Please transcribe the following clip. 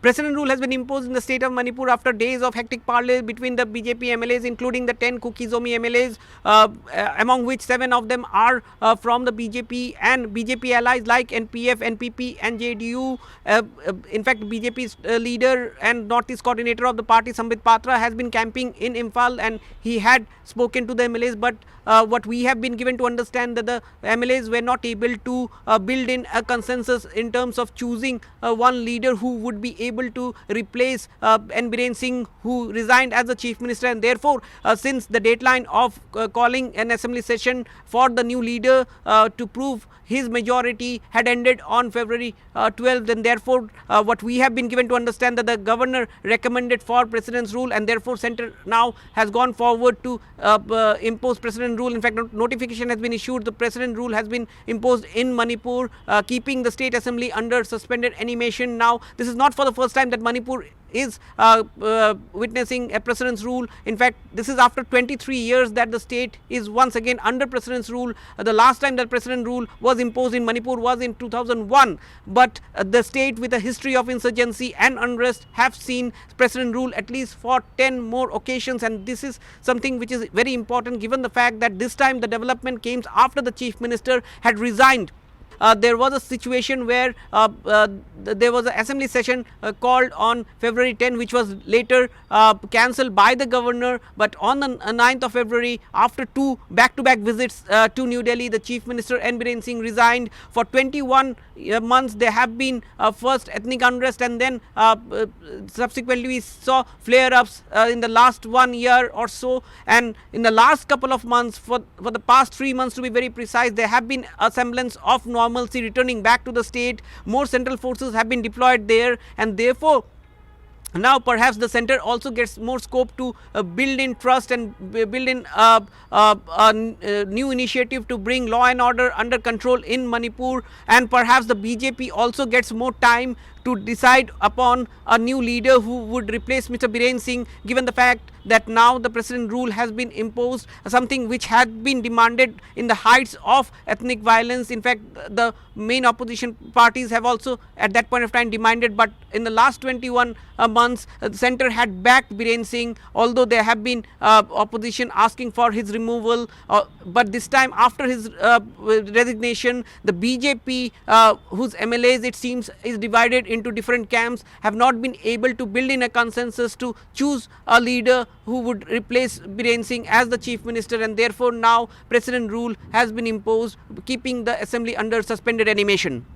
President rule has been imposed in the state of Manipur after days of hectic parley between the BJP MLAs, including the 10 Kuki-Zomi MLAs, among which 7 of them are from the BJP and BJP allies like NPF, NPP and JDU. In fact, BJP's leader and Northeast coordinator of the party, Sambit Patra, has been camping in Imphal, and he had spoken to the MLAs, but what we have been given to understand that the MLAs were not able to build in a consensus in terms of choosing one leader who would be able to replace Biren Singh, who resigned as the chief minister, and therefore since the deadline of calling an assembly session for the new leader to prove his majority had ended on February 12th, and therefore what we have been given to understand that the governor recommended for president's rule, and therefore centre now has gone forward to impose president rule. In fact, notification has been issued. The president rule has been imposed in Manipur, keeping the state assembly under suspended animation. Now, this is not for the first time that Manipur is witnessing a president's rule. In fact, this is after 23 years that the state is once again under president's rule. The last time that president rule was imposed in Manipur was in 2001, but the state with a history of insurgency and unrest have seen president rule at least for 10 more occasions, and this is something which is very important given the fact that this time the development came after the chief minister had resigned. There was a situation where there was an assembly session called on February 10, which was later cancelled by the governor. But on the 9th of February, after 2 back-to-back visits to New Delhi, the chief minister Biren Singh resigned. For 21 months, there have been first ethnic unrest, and then subsequently we saw flare-ups in the last 1 year or so. And in the last couple of months, for the past 3 months to be very precise, there have been a semblance of normalcy returning back to the state. More central forces have been deployed there, and therefore now perhaps the centre also gets more scope to build in trust and build in a new initiative to bring law and order under control in Manipur, and perhaps the BJP also gets more time to decide upon a new leader who would replace Mr. Biren Singh, given the fact that now the president rule has been imposed, something which had been demanded in the heights of ethnic violence. In fact, the main opposition parties have also at that point of time demanded, but in the last 21 months, the centre had backed Biren Singh, although there have been opposition asking for his removal. But this time, after his resignation, the BJP, whose MLAs it seems is divided into different camps, have not been able to build in a consensus to choose a leader who would replace Biren Singh as the chief minister, and therefore now president rule has been imposed, keeping the assembly under suspended animation.